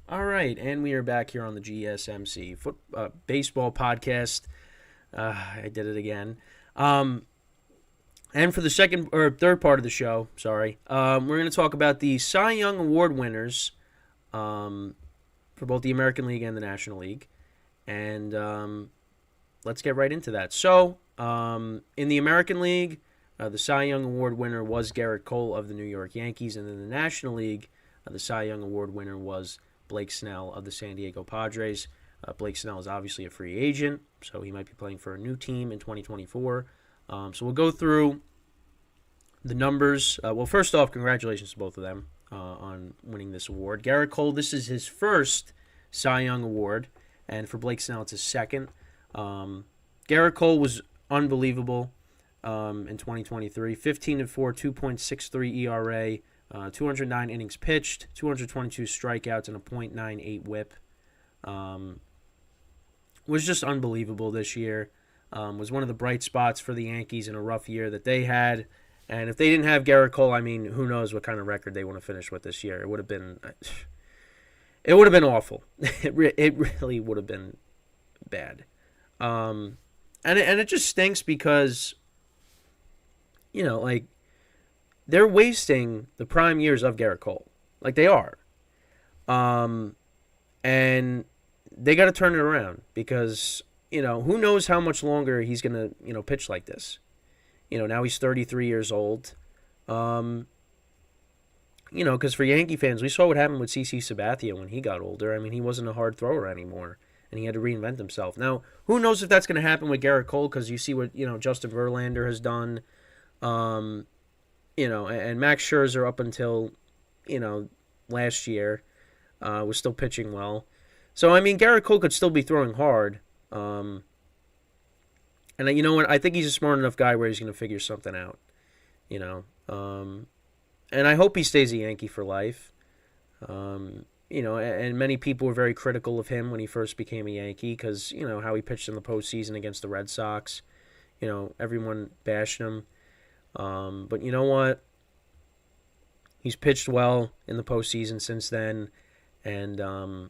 All right, and we are back here on the GSMC baseball podcast. I did it again. Um, and for the second or third part of the show, sorry, we're going to talk about the Cy Young Award winners um, for both the American League and the National League. And let's get right into that. In the American League, the Cy Young Award winner was Garrett Cole of the New York Yankees. And in the National League, the Cy Young Award winner was Blake Snell of the San Diego Padres. Blake Snell is obviously a free agent, so he might be playing for a new team in 2024. So we'll go through the numbers. Well, first off, congratulations to both of them on winning this award. Garrett Cole, this is his first Cy Young Award, and for Blake Snell, it's his second. Garrett Cole was unbelievable in 2023. 15-4, 2.63 ERA, 209 innings pitched, 222 strikeouts, and a .98 WHIP. Was just unbelievable this year. Was one of the bright spots for the Yankees in a rough year that they had. And if they didn't have Garrett Cole, I mean, who knows what kind of record they want to finish with this year. It would have been awful. It really would have been bad. And it just stinks because, like, they're wasting the prime years of Garrett Cole. Like, they are. And they got to turn it around because, who knows how much longer he's going to, pitch like this. Now he's 33 years old. Because for Yankee fans, we saw what happened with CC Sabathia when he got older. I mean, he wasn't a hard thrower anymore, and he had to reinvent himself. Now, who knows if that's going to happen with Garrett Cole, because you see what, Justin Verlander has done. And Max Scherzer up until, last year was still pitching well. So, I mean, Garrett Cole could still be throwing hard. And you know what? I think he's a smart enough guy where he's going to figure something out. And I hope he stays a Yankee for life. And many people were very critical of him when he first became a Yankee because, how he pitched in the postseason against the Red Sox. Everyone bashed him. But you know what? He's pitched well in the postseason since then. And, on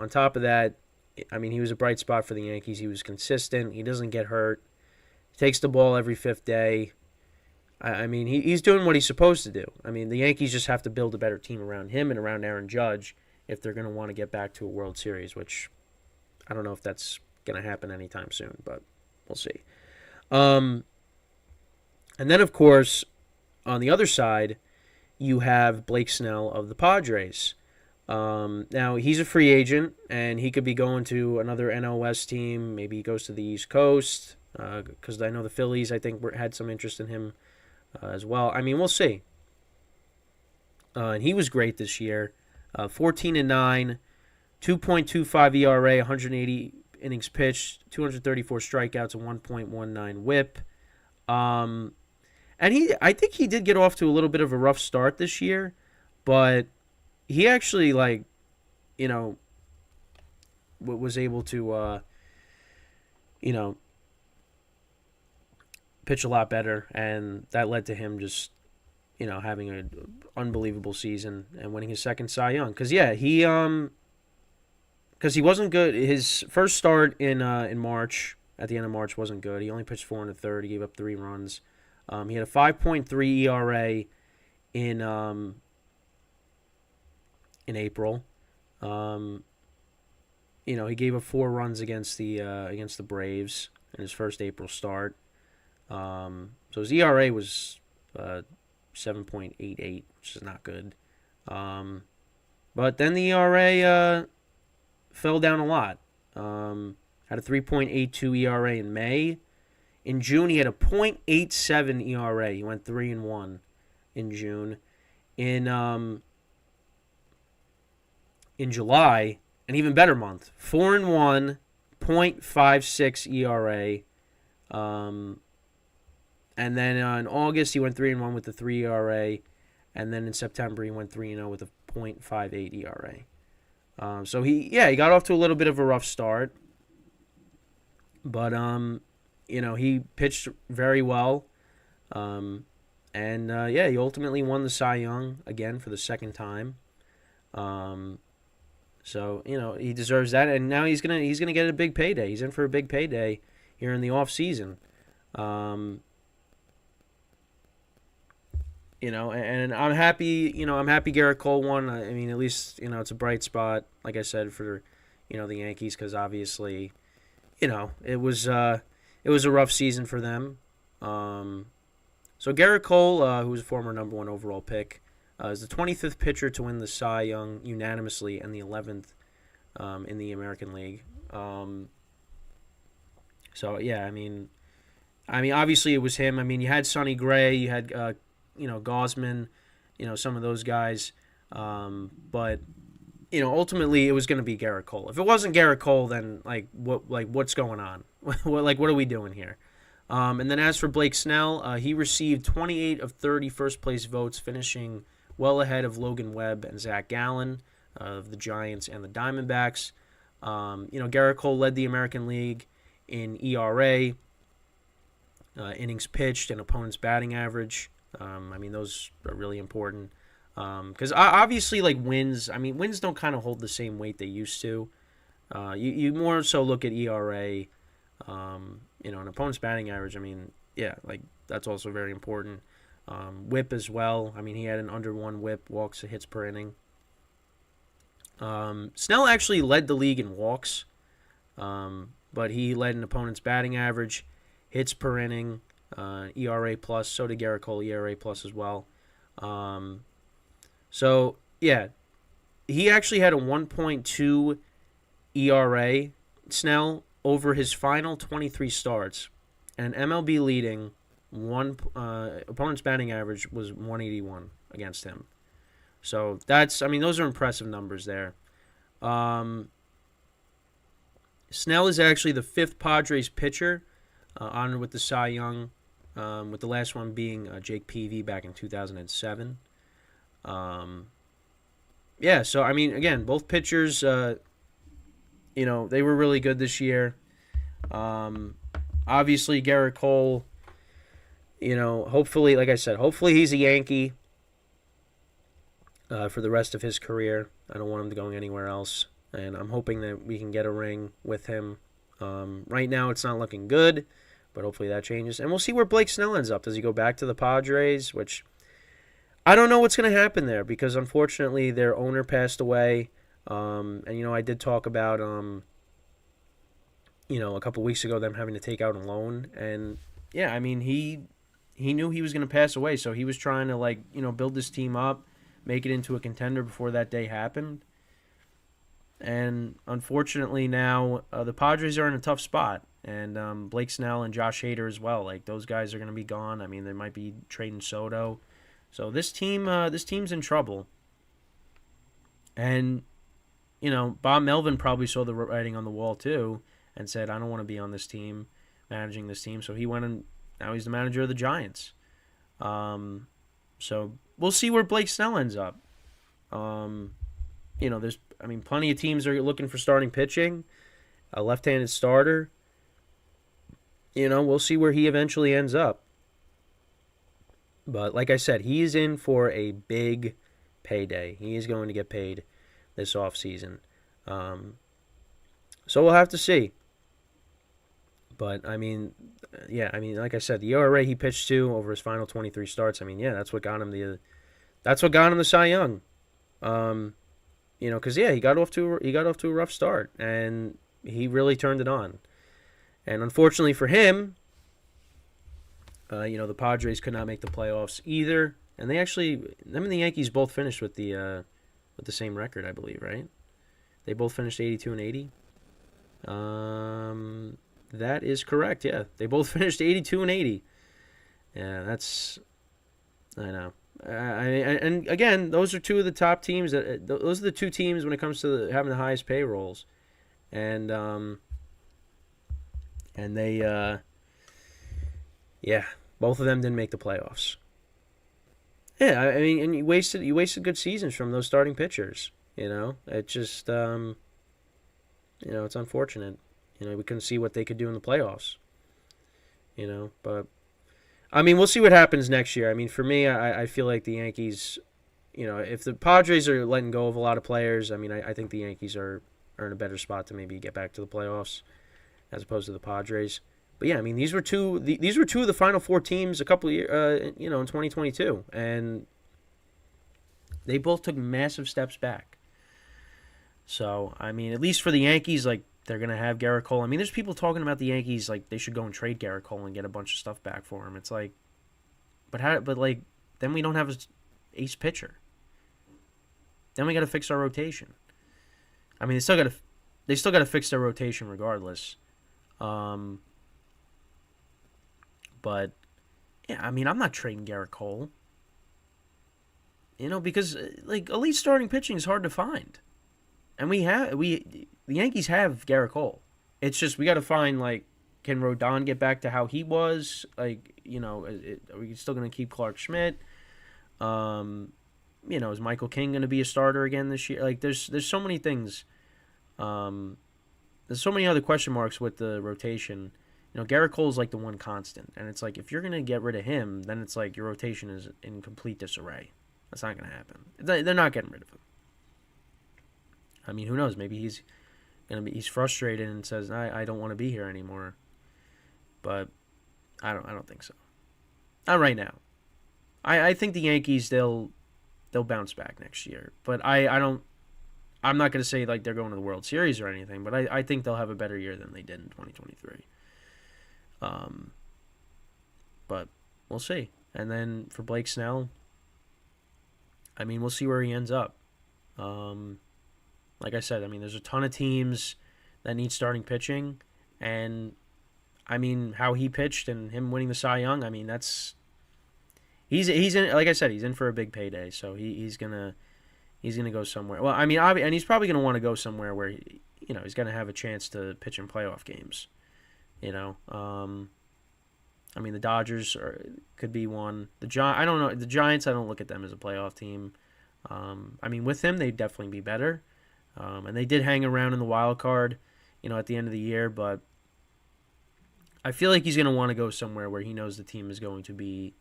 top of that, I mean, he was a bright spot for the Yankees. He was consistent. He doesn't get hurt. He takes the ball every fifth day. I mean, he's doing what he's supposed to do. I mean, the Yankees just have to build a better team around him and around Aaron Judge if they're going to want to get back to a World Series, which I don't know if that's going to happen anytime soon, but we'll see. And then, of course, on the other side, you have Blake Snell of the Padres. Now, he's a free agent, and he could be going to another NL West team. Maybe he goes to the East Coast, because I know the Phillies, I think, had some interest in him as well. I mean, we'll see. And he was great this year. 14-9, 2.25 ERA, 180 innings pitched, 234 strikeouts, and 1.19 WHIP. And I think he did get off to a little bit of a rough start this year, but he actually, was able to, pitch a lot better, and that led to him just, having an unbelievable season and winning his second Cy Young. Because he wasn't good. His first start in March, at the end of March, wasn't good. He only pitched 4 1/3. He gave up 3 runs. He had a 5.3 ERA in April. He gave up 4 runs against the Braves in his first April start. So his ERA was 7.88, which is not good. But then the ERA fell down a lot. Had a 3.82 ERA in May. In June, he had a .87 ERA. He went 3-1 in June. In July, an even better month, 4-1, .56 ERA. And then in August, he went 3-1 with the 3 ERA. And then in September, he went 3-0 with a .58 ERA. So he got off to a little bit of a rough start. But, he pitched very well. He ultimately won the Cy Young again for the second time. So he deserves that, and now he's gonna get a big payday. He's in for a big payday here in the off season. And I'm happy. I'm happy Garrett Cole won. I mean, at least it's a bright spot, like I said, for the Yankees, because obviously it was a rough season for them. So Garrett Cole, who was a former number one overall pick, is the 25th pitcher to win the Cy Young unanimously and the 11th in the American League. So yeah, I mean, obviously it was him. I mean, you had Sonny Gray, you had Gosman, some of those guys, but ultimately it was going to be Garrett Cole. If it wasn't Garrett Cole, then what's going on? what are we doing here? And then as for Blake Snell, he received 28 of 30 first place votes, finishing well ahead of Logan Webb and Zach Gallen of the Giants and the Diamondbacks. Garrett Cole led the American League in ERA, innings pitched, and opponent's batting average. Those are really important because obviously, wins. Wins don't kind of hold the same weight they used to. You more so look at ERA. An opponent's batting average, that's also very important. Whip as well. He had an under 1 whip, walks to hits per inning. Snell actually led the league in walks, but he led an opponent's batting average, hits per inning, ERA plus. So did Garrett Cole, ERA plus as well. So, yeah, he actually had a 1.2 ERA, Snell, over his final 23 starts, and MLB leading opponent's batting average was 181 against him. So those are impressive numbers there. Snell is actually the 5th Padres pitcher honored with the Cy Young, with the last one being Jake Peavy back in 2007. So again, both pitchers, they were really good this year. Obviously, Garrett Cole, hopefully, like I said, hopefully he's a Yankee for the rest of his career. I don't want him to go anywhere else, and I'm hoping that we can get a ring with him. Right now, it's not looking good, but hopefully that changes. And we'll see where Blake Snell ends up. Does he go back to the Padres, which I don't know what's going to happen there, because unfortunately their owner passed away. I did talk about, a couple weeks ago, them having to take out a loan. And, yeah, he knew he was going to pass away, so he was trying to, build this team up, make it into a contender before that day happened. And, unfortunately, now the Padres are in a tough spot. And Blake Snell and Josh Hader as well. Those guys are going to be gone. They might be trading Soto. So this team's in trouble. And, Bob Melvin probably saw the writing on the wall too and said, I don't want to be on this team, managing this team. So he went and now he's the manager of the Giants. So we'll see where Blake Snell ends up. There's plenty of teams are looking for starting pitching, a left-handed starter. We'll see where he eventually ends up. But like I said, he is in for a big payday. He is going to get paid this offseason. So we'll have to see. But, like I said, the ERA he pitched to over his final 23 starts, that's what got him the Cy Young. Because, he got off to a rough start, and he really turned it on. And unfortunately for him, the Padres could not make the playoffs either. And them and the Yankees both finished with the same record, I believe, right? They both finished 82 and 80. That is correct, yeah. They both finished 82 and 80. Yeah, I know. And again, those are two of the top teams. Those are the two teams when it comes to having the highest payrolls. And they, both of them didn't make the playoffs. Yeah, and you wasted good seasons from those starting pitchers. It just, it's unfortunate. We couldn't see what they could do in the playoffs. But, we'll see what happens next year. For me, I feel like the Yankees, if the Padres are letting go of a lot of players, I mean, I think the Yankees are in a better spot to maybe get back to the playoffs as opposed to the Padres. But yeah, I mean, these were two of the Final Four teams a couple of years, in 2022, and they both took massive steps back. So I mean, at least for the Yankees, like they're gonna have Garrett Cole. I mean, there's people talking about the Yankees like they should go and trade Garrett Cole and get a bunch of stuff back for him. It's like, but how? But like, then we don't have an ace pitcher. Then we got to fix our rotation. I mean, they still got to fix their rotation regardless. But yeah, I mean, I'm not trading Garrett Cole. Because like elite starting pitching is hard to find, and the Yankees have Garrett Cole. It's just we got to find like, can Rodon get back to how he was? Like, are we still gonna keep Clark Schmidt? Is Michael King gonna be a starter again this year? Like, there's so many things. There's so many other question marks with the rotation. Garrett Cole's like the one constant, and it's like if you're gonna get rid of him, then it's like your rotation is in complete disarray. That's not gonna happen. They're not getting rid of him. I mean, who knows? Maybe he's frustrated and says, I don't want to be here anymore. But I don't think so. Not right now. I think the Yankees they'll bounce back next year. But I'm not gonna say like they're going to the World Series or anything, but I think they'll have a better year than they did in 2023. But we'll see. And then for Blake Snell, I mean, we'll see where he ends up. Like I said, I mean, there's a ton of teams that need starting pitching, and I mean, how he pitched and him winning the Cy Young, I mean, he's in. Like I said, he's in for a big payday, so he's gonna go somewhere. Well, I mean, and he's probably gonna want to go somewhere where he's gonna have a chance to pitch in playoff games. I mean, the Dodgers could be one. I don't know. The Giants, I don't look at them as a playoff team. I mean, with him, they'd definitely be better. And they did hang around in the wild card, at the end of the year. But I feel like he's going to want to go somewhere where he knows the team is going to be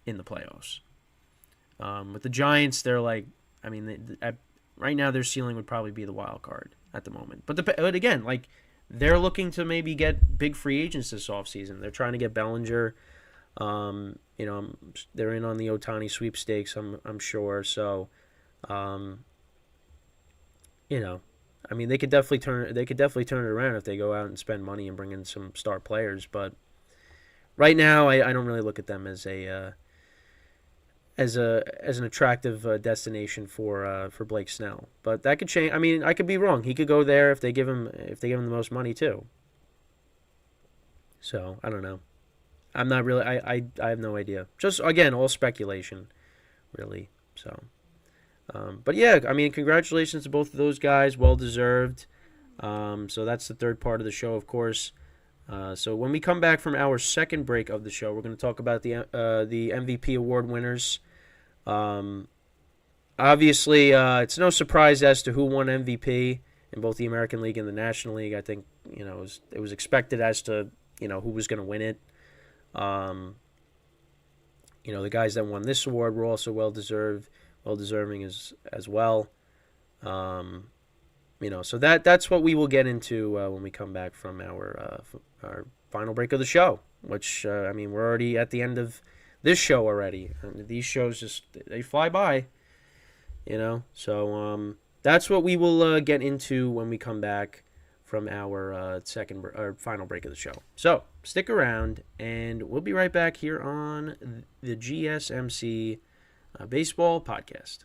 in the playoffs. With the Giants, they're like, I mean, right now their ceiling would probably be the wild card at the moment. But again, like, they're looking to maybe get big free agents this offseason. They're trying to get Bellinger. They're in on the Ohtani sweepstakes, I'm sure. So, I mean, they could definitely turn it around if they go out and spend money and bring in some star players. But right now, I don't really look at them as an attractive destination for Blake Snell. But that could change. I mean, I could be wrong. He could go there if they give him the most money too. So I don't know. I'm not really. I have no idea. Just again, all speculation, really. So, but yeah, I mean, congratulations to both of those guys. Well deserved. So that's the third part of the show, of course. So when we come back from our second break of the show, we're going to talk about the MVP award winners. Obviously, it's no surprise as to who won MVP in both the American League and the National League. I think it was expected as to who was going to win it. The guys that won this award were also well deserving as well. So that's what we will get into when we come back from our final break of the show. Which I mean, we're already at the end of this show already. And these shows they fly by, So that's what we will get into when we come back from our final break of the show. So stick around, and we'll be right back here on the GSMC Baseball Podcast.